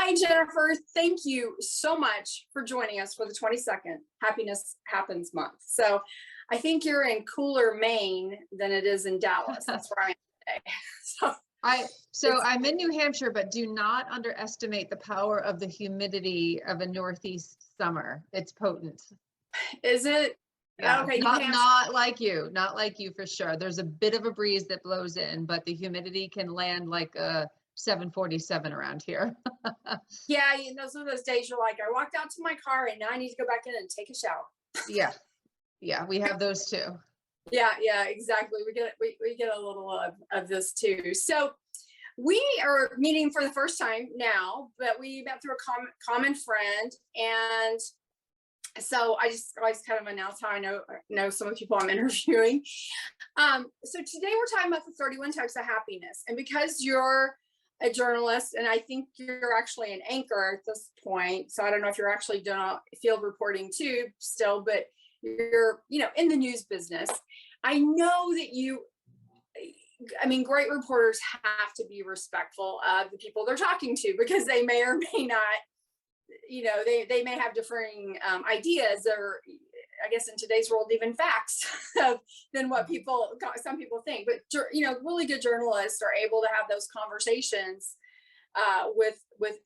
Hi, Jennifer. Thank you so much for joining us for the 22nd Happiness Happens Month. So I think you're in cooler Maine than it is in Dallas. That's where I am today. I'm in New Hampshire, but do not underestimate the power of the humidity of a Northeast summer. It's potent. Is it? Yeah, Okay, not like you for sure. There's a bit of a breeze that blows in, but the humidity can land like a 747 around here. Yeah, some of those days you're like, I walked out to my car and now I need to go back in and take a shower. Yeah, we have those too. Yeah, exactly. We get a little of this too. So we are meeting for the first time now, but we met through a common friend, and so I just always kind of announce how I know some of the people I'm interviewing. So today we're talking about the 31 types of happiness, and because you're a journalist, and I think you're actually an anchor at this point, so I don't know if you're actually doing field reporting too still, but you're in the news business. I know that great reporters have to be respectful of the people they're talking to, because they may or may not, they may have differing ideas, or I guess in today's world, even facts than what some people think. But, really good journalists are able to have those conversations with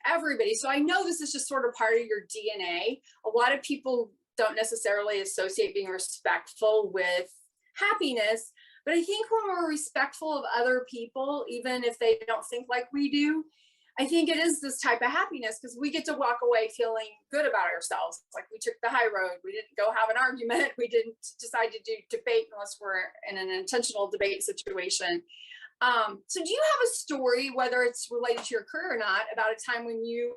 everybody. So I know this is just sort of part of your DNA. A lot of people don't necessarily associate being respectful with happiness, but I think when we're respectful of other people, even if they don't think like we do, I think it is this type of happiness, because we get to walk away feeling good about ourselves. Like we took the high road. We didn't go have an argument. We didn't decide to do debate unless we're in an intentional debate situation. So do you have a story, whether it's related to your career or not, about a time when you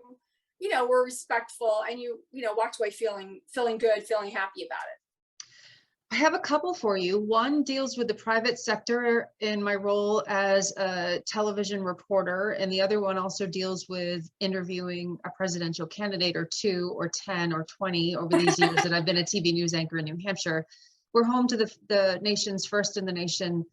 were respectful and you walked away feeling good, feeling happy about it? I have a couple for you. One deals with the private sector in my role as a television reporter, and the other one also deals with interviewing a presidential candidate or 2 or 10 or 20 over these years that I've been a TV news anchor in New Hampshire. We're home to the nation's first in the nation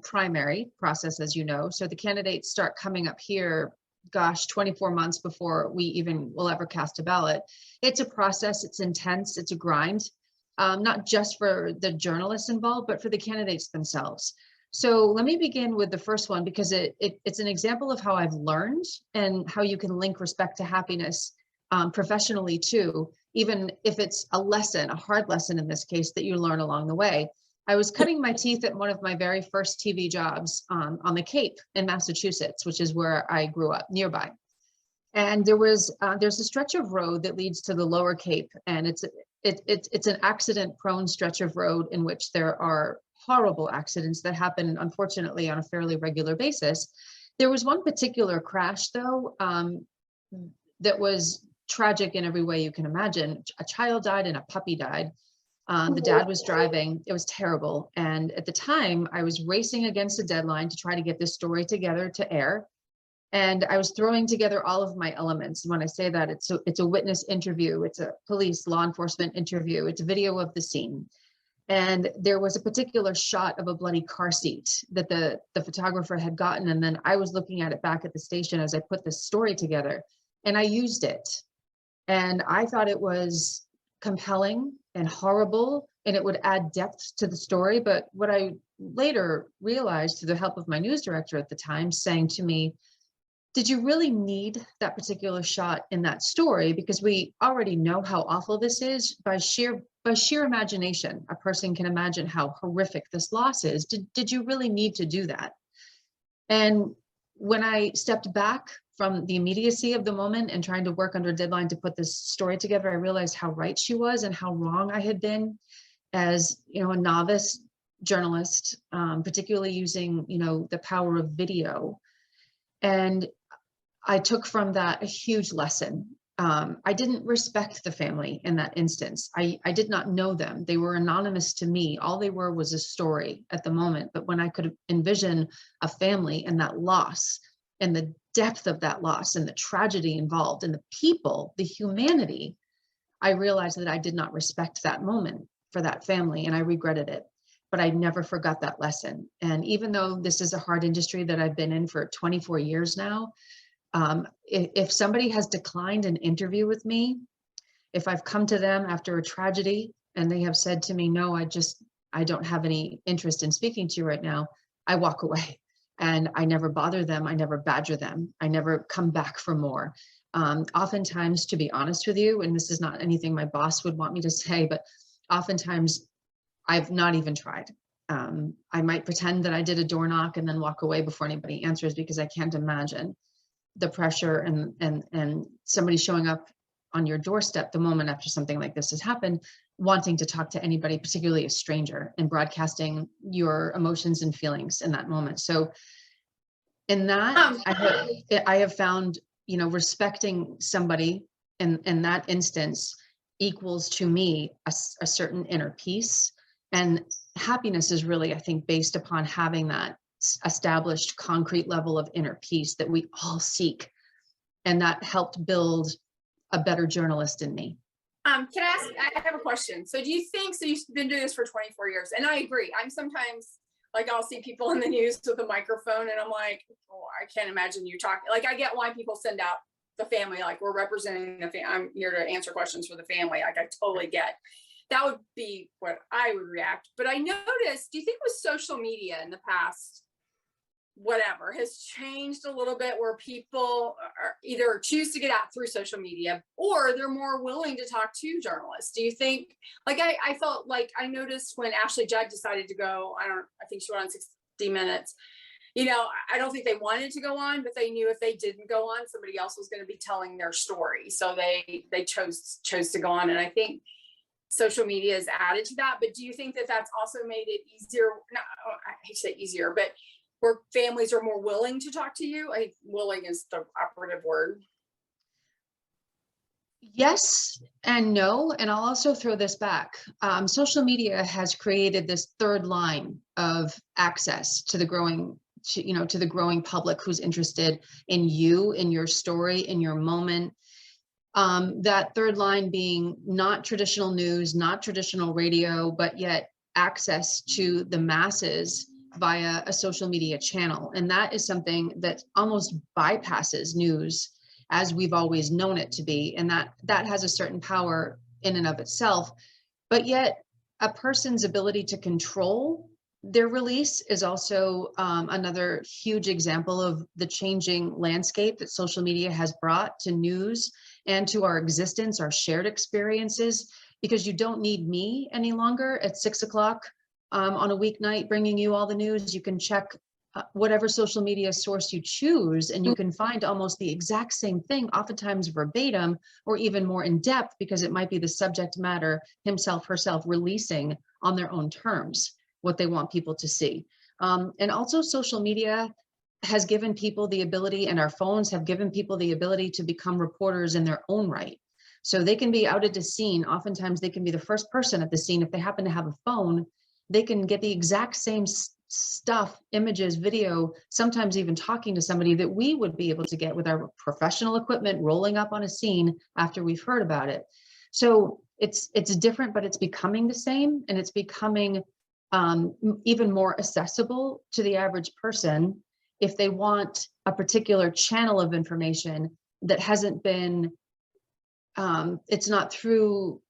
primary process, as you know. So the candidates start coming up here, 24 months before we even will ever cast a ballot. It's a process, it's intense, it's a grind. Not just for the journalists involved, but for the candidates themselves. So let me begin with the first one, because it's an example of how I've learned and how you can link respect to happiness professionally too, even if it's a lesson, a hard lesson in this case, that you learn along the way. I was cutting my teeth at one of my very first TV jobs on the Cape in Massachusetts, which is where I grew up nearby. And there's a stretch of road that leads to the lower Cape, and it's an accident-prone stretch of road in which there are horrible accidents that happen, unfortunately, on a fairly regular basis. There was one particular crash, though, that was tragic in every way you can imagine. A child died and a puppy died. The dad was driving. It was terrible. And at the time, I was racing against a deadline to try to get this story together to air. And I was throwing together all of my elements. When I say that, it's a witness interview, it's a police law enforcement interview, it's a video of the scene. And there was a particular shot of a bloody car seat that the photographer had gotten. And then I was looking at it back at the station as I put this story together, and I used it. And I thought it was compelling and horrible, and it would add depth to the story. But what I later realized, through the help of my news director at the time, saying to me, did you really need that particular shot in that story? Because we already know how awful this is. By sheer imagination, a person can imagine how horrific this loss is. Did you really need to do that? And when I stepped back from the immediacy of the moment and trying to work under a deadline to put this story together, I realized how right she was and how wrong I had been as a novice journalist, particularly using the power of video. And I took from that a huge lesson. I didn't respect the family in that instance. I did not know them. They were anonymous to me. All they were was a story at the moment. But when I could envision a family and that loss and the depth of that loss and the tragedy involved and the people, the humanity, I realized that I did not respect that moment for that family, and I regretted it. But I never forgot that lesson. And even though this is a hard industry that I've been in for 24 years now, If somebody has declined an interview with me, if I've come to them after a tragedy and they have said to me, no, I don't have any interest in speaking to you right now, I walk away and I never bother them. I never badger them. I never come back for more. Oftentimes, to be honest with you, and this is not anything my boss would want me to say, but oftentimes I've not even tried. I might pretend that I did a door knock and then walk away before anybody answers, because I can't imagine the pressure and somebody showing up on your doorstep the moment after something like this has happened, wanting to talk to anybody, particularly a stranger, and broadcasting your emotions and feelings in that moment. So in that, I have found, respecting somebody in that instance equals to me a certain inner peace. And happiness is really, I think, based upon having that established concrete level of inner peace that we all seek. And that helped build a better journalist in me. Can I ask, I have a question. So do you think, so you've been doing this for 24 years, and I agree. I'm sometimes like, I'll see people in the news with a microphone and I'm like, oh, I can't imagine you talking. Like, I get why people send out the family, like, we're representing the family. I'm here to answer questions for the family. Like, I totally get. That would be what I would react. But I noticed, do you think with social media in the past, whatever has changed a little bit, where people are either choose to get out through social media or they're more willing to talk to journalists? Do you think, like, I felt like I noticed when Ashley Judd decided to go, I think she went on 60 Minutes. I don't think they wanted to go on, but they knew if they didn't go on, somebody else was going to be telling their story. So they chose to go on. And I think social media has added to that. But do you think that that's also made it easier? No, I hate to say easier, but where families are more willing to talk to you? I think willing is the operative word. Yes and no. And I'll also throw this back. Social media has created this third line of access to the growing public who's interested in you, in your story, in your moment. That third line being not traditional news, not traditional radio, but yet access to the masses via a social media channel. And that is something that almost bypasses news as we've always known it to be. And that has a certain power in and of itself. But yet a person's ability to control their release is also another huge example of the changing landscape that social media has brought to news and to our existence, our shared experiences, because you don't need me any longer at 6 o'clock on a weeknight bringing you all the news. You can check whatever social media source you choose, and you can find almost the exact same thing, oftentimes verbatim or even more in depth, because it might be the subject matter himself, herself releasing on their own terms what they want people to see. And also social media has given people the ability, and our phones have given people the ability to become reporters in their own right. So they can be out at a scene. Oftentimes they can be the first person at the scene. If they happen to have a phone, they can get the exact same stuff, images, video, sometimes even talking to somebody that we would be able to get with our professional equipment, rolling up on a scene after we've heard about it. So it's different, but it's becoming the same, and it's becoming even more accessible to the average person if they want a particular channel of information that hasn't been, it's not through,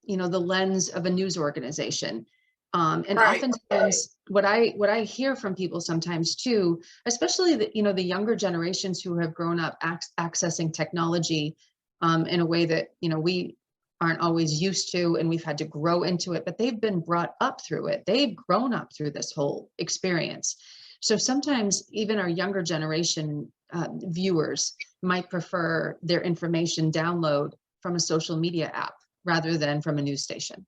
the lens of a news organization. And right. Oftentimes what I hear from people sometimes too, especially the younger generations who have grown up accessing technology in a way that, we aren't always used to, and we've had to grow into it, but they've been brought up through it. They've grown up through this whole experience. So sometimes even our younger generation viewers might prefer their information download from a social media app rather than from a news station.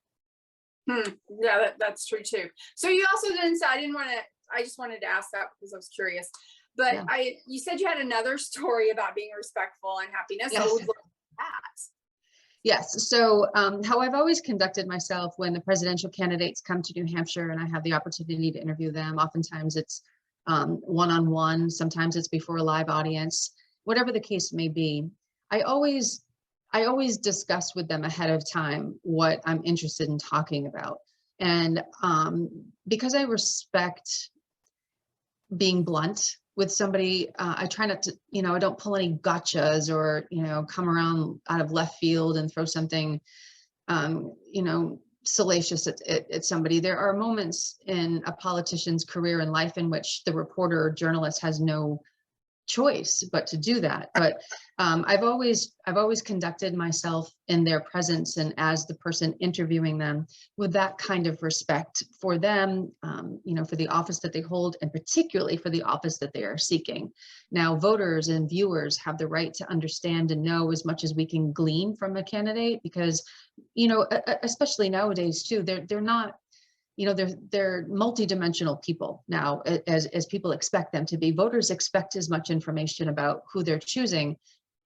Yeah, that's true too. So you also didn't say, I just wanted to ask that because I was curious, but yeah. You said you had another story about being respectful and happiness. Yes. So we'd look at that. Yes. So how I've always conducted myself when the presidential candidates come to New Hampshire and I have the opportunity to interview them, oftentimes it's one-on-one, sometimes it's before a live audience, whatever the case may be. I always discuss with them ahead of time what I'm interested in talking about. And because I respect being blunt with somebody, I try not to, I don't pull any gotchas or, come around out of left field and throw something, salacious at somebody. There are moments in a politician's career and life in which the reporter or journalist has no choice but to do that. But I've always conducted myself in their presence and as the person interviewing them with that kind of respect for them, for the office that they hold, and particularly for the office that they are seeking. Now, voters and viewers have the right to understand and know as much as we can glean from a candidate, because, especially nowadays too, they're not, they're multidimensional people now, as people expect them to be. Voters expect as much information about who they're choosing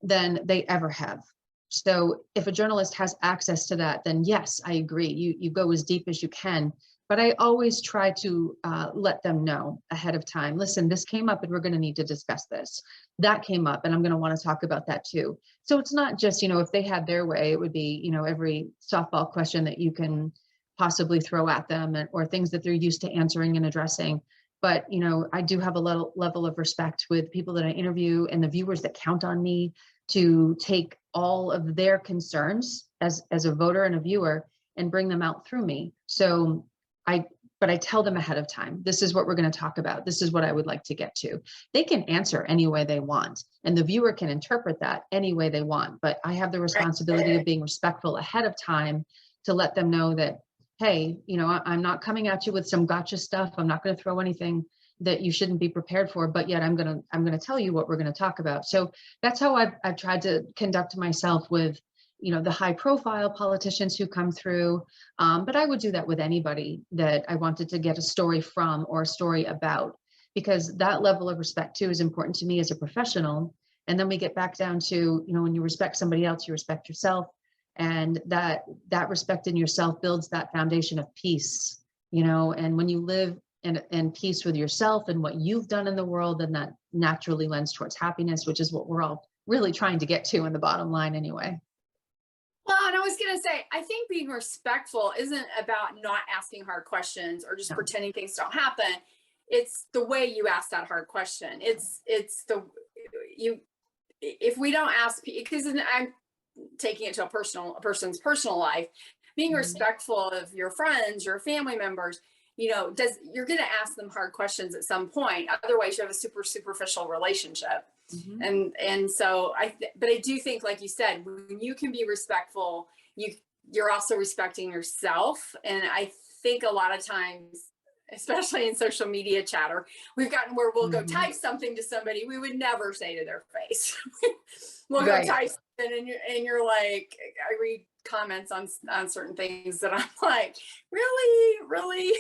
than they ever have. So if a journalist has access to that, then yes, I agree. You go as deep as you can. But I always try to let them know ahead of time, listen, this came up and we're going to need to discuss this. That came up and I'm going to want to talk about that too. So it's not just, if they had their way, it would be, every softball question that you can possibly throw at them, or things that they're used to answering and addressing. But, I do have a level of respect with people that I interview and the viewers that count on me to take all of their concerns as a voter and a viewer and bring them out through me. So but I tell them ahead of time, this is what we're going to talk about. This is what I would like to get to. They can answer any way they want, and the viewer can interpret that any way they want. But I have the responsibility of being respectful ahead of time to let them know that, hey, I'm not coming at you with some gotcha stuff. I'm not going to throw anything that you shouldn't be prepared for, but yet I'm going to tell you what we're going to talk about. So that's how I've tried to conduct myself with, the high profile politicians who come through. But I would do that with anybody that I wanted to get a story from or a story about, because that level of respect too is important to me as a professional. And then we get back down to, when you respect somebody else, you respect yourself. And that respect in yourself builds that foundation of peace, and when you live in peace with yourself and what you've done in the world, then that naturally lends towards happiness, which is what we're all really trying to get to in the bottom line anyway. Well, and I was going to say, I think being respectful isn't about not asking hard questions or just pretending things don't happen. It's the way you ask that hard question. It's if we don't ask, because I'm taking it to a person's personal life, being respectful of your friends, your family members, you're going to ask them hard questions at some point. Otherwise, you have a super superficial relationship. And so but I do think, like you said, when you can be respectful, you're also respecting yourself. And I think a lot of times, especially in social media chatter, we've gotten where we'll go type something to somebody we would never say to their face. We'll go type something and you're like, I read comments on certain things that I'm like, really,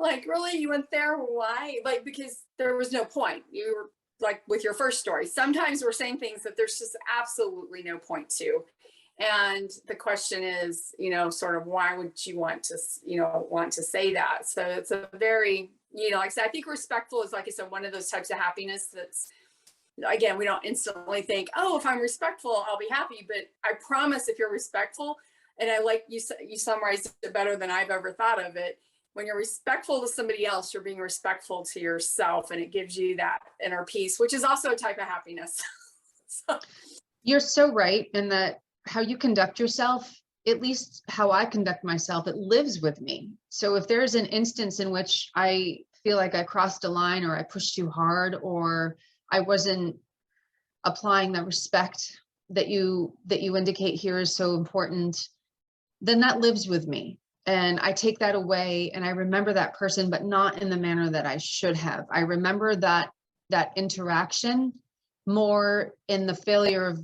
like, really, you went there? Why? Like, because there was no point. You were like with your first story. Sometimes we're saying things that there's just absolutely no point to. And the question is, sort of, why would you want to say that? So it's a very, like I said, I think respectful is, like I said, one of those types of happiness that's, again, we don't instantly think, oh, if I'm respectful, I'll be happy. But I promise, if you're respectful, and I like you summarized it better than I've ever thought of it. When you're respectful to somebody else, you're being respectful to yourself, and it gives you that inner peace, which is also a type of happiness. So. You're so right in that how you conduct yourself, at least how I conduct myself, it lives with me. So if there's an instance in which I feel like I crossed a line, or I pushed too hard, or I wasn't applying the respect that you indicate here is so important, then that lives with me. And I take that away and I remember that person, but not in the manner that I should have. I remember that interaction more in the failure of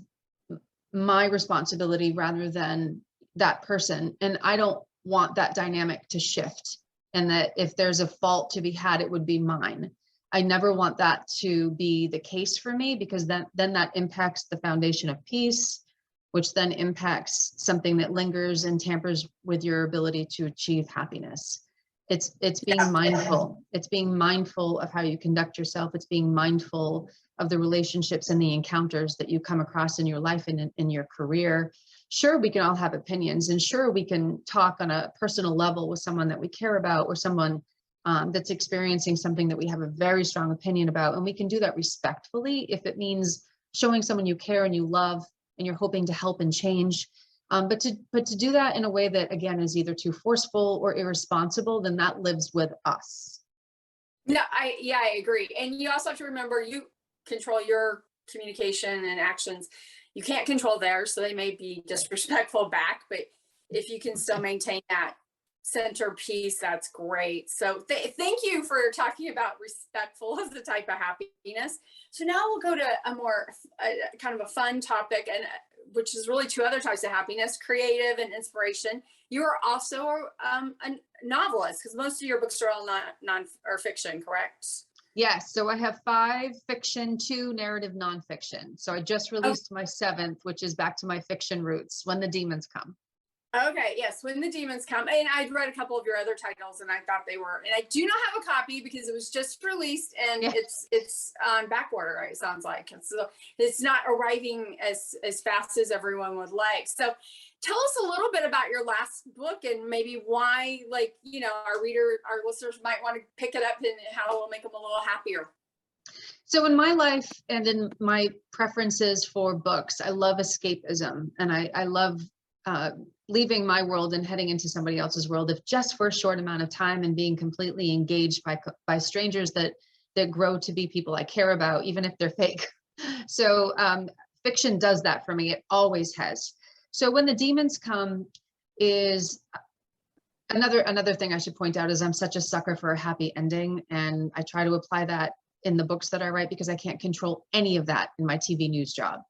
my responsibility rather than that person. And I don't want that dynamic to shift, and that if there's a fault to be had, it would be mine. I never want that to be the case for me, because then that impacts the foundation of peace, which then impacts something that lingers and tampers with your ability to achieve happiness. It's being mindful. It's being mindful of how you conduct yourself. It's being mindful of the relationships and the encounters that you come across in your life and in your career. Sure, we can all have opinions, and sure, we can talk on a personal level with someone that we care about, or someone that's experiencing something that we have a very strong opinion about. And we can do that respectfully if it means showing someone you care and you love and you're hoping to help and change. But to do that in a way that, again, is either too forceful or irresponsible, then that lives with us. No, I agree. And you also have to remember, you control your communication and actions. You can't control theirs, so they may be disrespectful back, but if you can still maintain that centerpiece, that's great. So thank you for talking about respectful as a type of happiness. So now we'll go to a more kind of a fun topic, and which is really two other types of happiness: creative and inspiration. You are also a novelist, because most of your books are all non or fiction, correct? Yes, so I have 5 fiction, 2 narrative nonfiction. So I just released my 7th, which is back to my fiction roots, When the Demons Come. Okay, yes, When the Demons Come. And I'd read a couple of your other titles, and I thought they were, and I do not have a copy because it was just released, and Yeah. it's on back order, right? It sounds like it's not arriving as fast as everyone would like. So tell us a little bit about your last book, and maybe why, like, our listeners might want to pick it up, and how it will make them a little happier. So in my life and in my preferences for books, I love escapism, and I love leaving my world and heading into somebody else's world, if just for a short amount of time, and being completely engaged by strangers that grow to be people I care about, even if they're fake. So fiction does that for me. It always has. So When the Demons Come is another thing I should point out is I'm such a sucker for a happy ending, and I try to apply that in the books that I write, because I can't control any of that in my TV news job.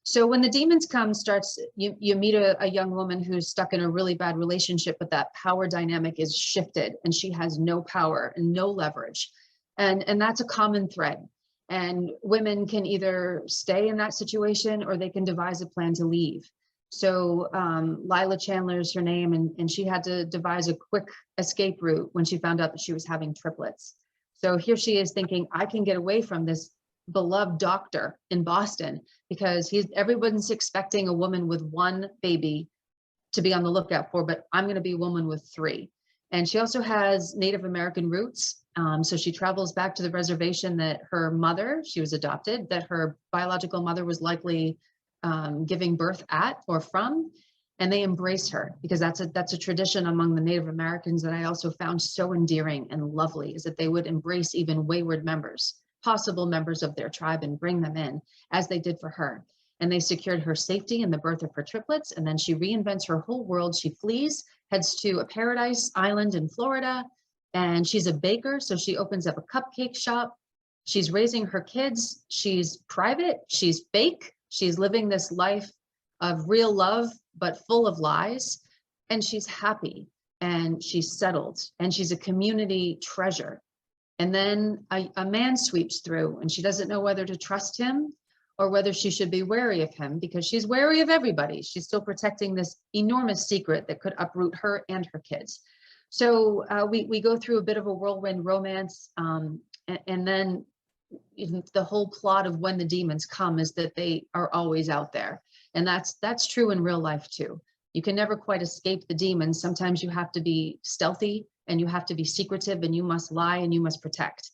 So When the Demons Come starts, you meet a young woman who's stuck in a really bad relationship, but that power dynamic is shifted, and she has no power and no leverage. And that's a common thread. And women can either stay in that situation, or they can devise a plan to leave. So Lila Chandler is her name, and she had to devise a quick escape route when she found out that she was having triplets. So here she is thinking, I can get away from this beloved doctor in Boston, because everyone's expecting a woman with 1 baby to be on the lookout for, but I'm going to be a woman with 3. And she also has Native American roots. So she travels back to the reservation that her mother, she was adopted, that her biological mother was likely giving birth at or from, and they embrace her, because that's a tradition among the Native Americans that I also found so endearing and lovely, is that they would embrace even wayward members, possible members of their tribe, and bring them in, as they did for her. And they secured her safety in the birth of her triplets. And then she reinvents her whole world. She flees, heads to a paradise island in Florida, and she's a baker. So she opens up a cupcake shop. She's raising her kids. She's private. She's fake. She's living this life of real love, but full of lies. And she's happy, and she's settled, and she's a community treasure. And then a man sweeps through, and she doesn't know whether to trust him or whether she should be wary of him, because she's wary of everybody. She's still protecting this enormous secret that could uproot her and her kids. So we go through a bit of a whirlwind romance. And then the whole plot of When the Demons Come is that they are always out there. And that's true in real life too. You can never quite escape the demons. Sometimes you have to be stealthy, and you have to be secretive, and you must lie, and you must protect.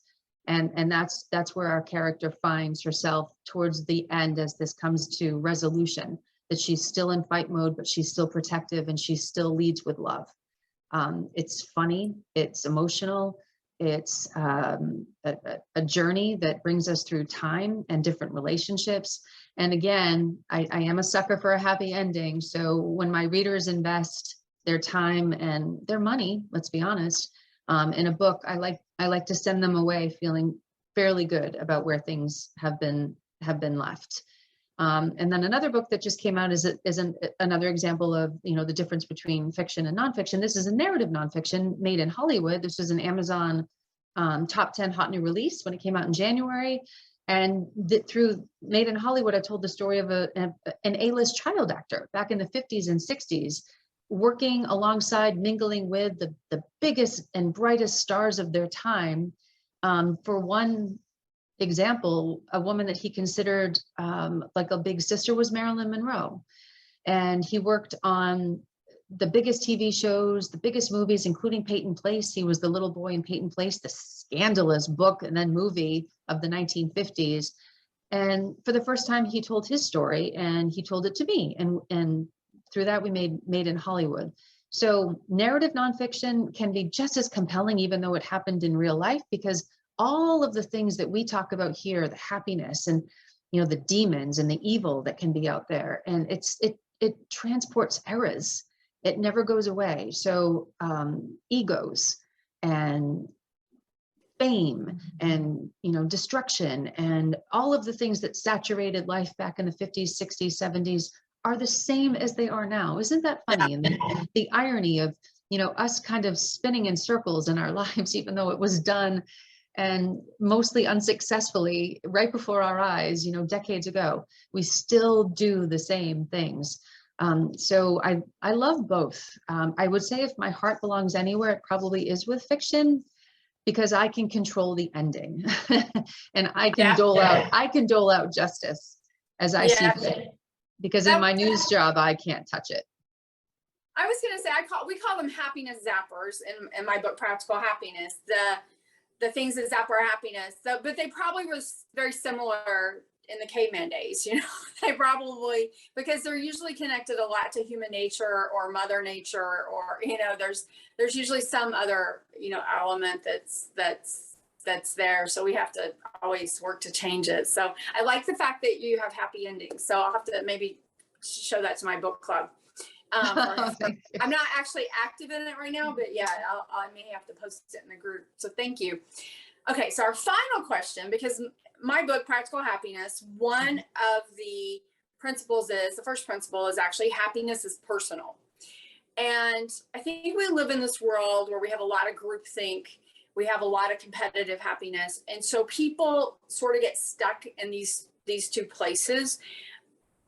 And that's where our character finds herself towards the end, as this comes to resolution, that she's still in fight mode, but she's still protective, and she still leads with love. It's funny, it's emotional, it's a journey that brings us through time and different relationships. And again, I am a sucker for a happy ending. So when my readers invest their time and their money, let's be honest, in a book, I like to send them away feeling fairly good about where things have been left. And then another book that just came out is another example of, the difference between fiction and nonfiction. This is a narrative nonfiction made in Hollywood. This was an Amazon top 10 hot new release when it came out in January. And through Made in Hollywood, I told the story of an A-list child actor back in the 50s and 60s, working alongside, mingling with the biggest and brightest stars of their time. For one example, a woman that he considered like a big sister was Marilyn Monroe. And he worked on the biggest TV shows, the biggest movies, including Peyton Place. He was the little boy in Peyton Place, the scandalous book and then movie of the 1950s. And for the first time, he told his story, and he told it to me. And through that, we made in Hollywood. So narrative nonfiction can be just as compelling, even though it happened in real life, because all of the things that we talk about here, the happiness and, you know, the demons and the evil that can be out there, and it transports eras. It never goes away. So egos and fame and, you know, destruction and all of the things that saturated life back in the 50s, 60s, 70s are the same as they are now. Isn't that funny? And the irony of, you know, us kind of spinning in circles in our lives, even though it was done and mostly unsuccessfully right before our eyes, you know, decades ago, we still do the same things. So I love both. I would say if my heart belongs anywhere, it probably is with fiction, because I can control the ending and I can dole out justice as I see fit. Because in my news job, I can't touch it. I was going to say, we call them happiness zappers in my book, Practical Happiness, the things that zap our happiness. So, but they probably was very similar in the caveman days, you know, they probably, because they're usually connected a lot to human nature or mother nature, or, you know, there's usually some other, you know, element that's there. So we have to always work to change it. So I like the fact that you have happy endings. So I'll have to maybe show that to my book club. I'm not actually active in it right now, but yeah, I may have to post it in the group. So thank you. Okay, so our final question, because my book, Practical Happiness, one of the the first principle is actually happiness is personal. And I think we live in this world where we have a lot of groupthink, we have a lot of competitive happiness. And so people sort of get stuck in these two places.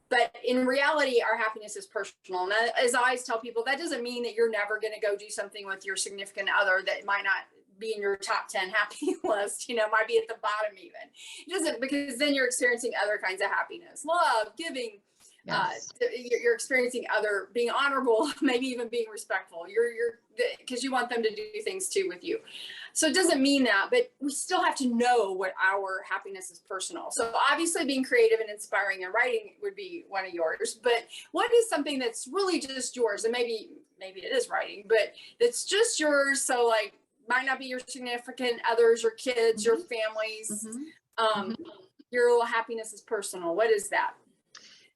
But in reality, our happiness is personal. And as I always tell people, that doesn't mean that you're never going to go do something with your significant other that might not be in your top 10 happy list, you know, might be at the bottom even. It doesn't, because then you're experiencing other kinds of happiness, love, giving. Yes. You're experiencing being honorable, maybe even being respectful. Because you want them to do things too with you. So it doesn't mean that, but we still have to know what our happiness is personal. So obviously being creative and inspiring and writing would be one of yours, but what is something that's really just yours? And maybe it is writing, but it's just yours. So like, might not be your significant others, your kids, your families. Your little happiness is personal. What is that?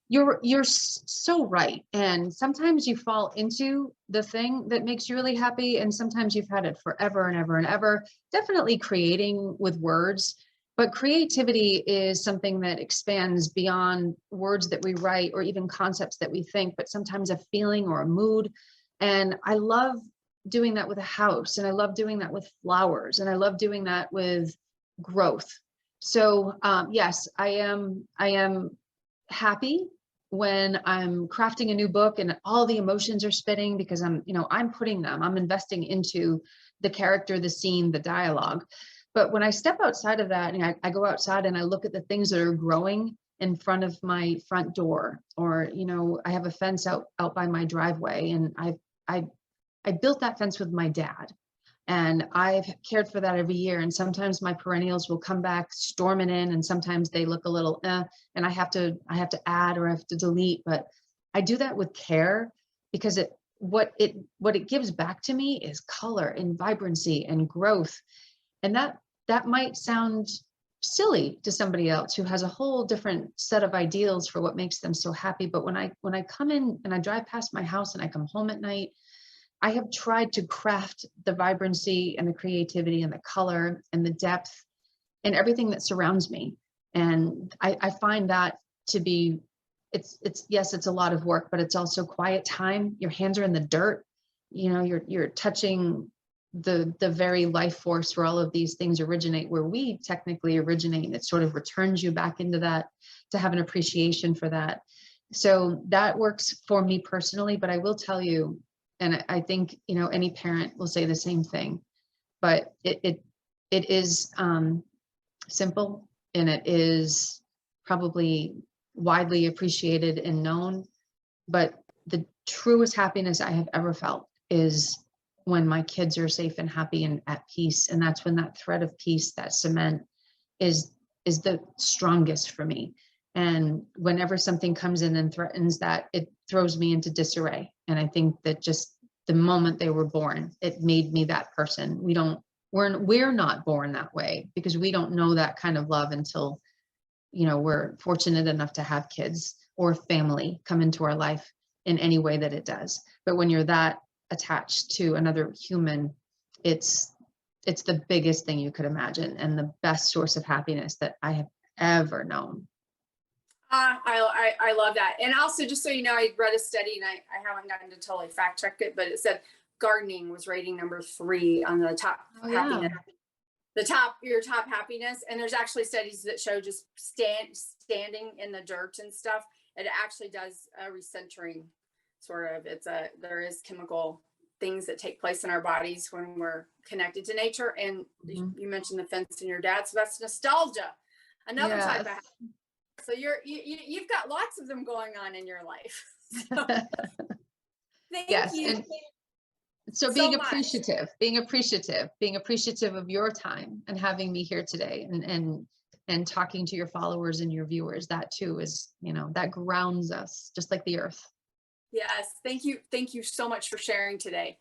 You're so right. And sometimes you fall into the thing that makes you really happy, and sometimes you've had it forever and ever and ever. Definitely creating with words, but creativity is something that expands beyond words that we write or even concepts that we think, but sometimes a feeling or a mood. And I love doing that with a house, and I love doing that with flowers, and I love doing that with growth. So yes, I am happy when I'm crafting a new book and all the emotions are spitting, because I'm investing into the character, the scene, the dialogue. But when I step outside of that, and I go outside and I look at the things that are growing in front of my front door, or, you know, I have a fence out by my driveway, and I built that fence with my dad. And I've cared for that every year. And sometimes my perennials will come back storming in, and sometimes they look a little, and I have to add or I have to delete. But I do that with care, because what it gives back to me is color and vibrancy and growth. And that might sound silly to somebody else who has a whole different set of ideals for what makes them so happy. But when I come in and I drive past my house and I come home at night, I have tried to craft the vibrancy and the creativity and the color and the depth and everything that surrounds me. And I find that to be, yes, it's a lot of work, but it's also quiet time. Your hands are in the dirt. You know, you're touching the very life force where all of these things originate, where we technically originate, and it sort of returns you back into that, to have an appreciation for that. So that works for me personally. But I will tell you, and I think, you know, any parent will say the same thing, but it is simple, and it is probably widely appreciated and known, but the truest happiness I have ever felt is when my kids are safe and happy and at peace. And that's when that thread of peace, that cement is the strongest for me. And whenever something comes in and threatens that, it throws me into disarray. And I think that just the moment they were born, it made me that person. We're not born that way, because we don't know that kind of love until, you know, we're fortunate enough to have kids or family come into our life in any way that it does. But when you're that attached to another human, it's the biggest thing you could imagine, and the best source of happiness that I have ever known. I love that. And also, just so you know, I read a study, and I haven't gotten to totally fact check it, but it said gardening was rating number 3 on the top happiness, your top happiness. And there's actually studies that show just standing in the dirt and stuff, it actually does a recentering sort of. There is chemical things that take place in our bodies when we're connected to nature. And you mentioned the fence in your dad, so that's nostalgia, another type of happiness. So you've got lots of them going on in your life. So, thank you. And so being appreciative of your time and having me here today, and talking to your followers and your viewers, that too is, you know, that grounds us just like the earth. Yes. Thank you. Thank you so much for sharing today.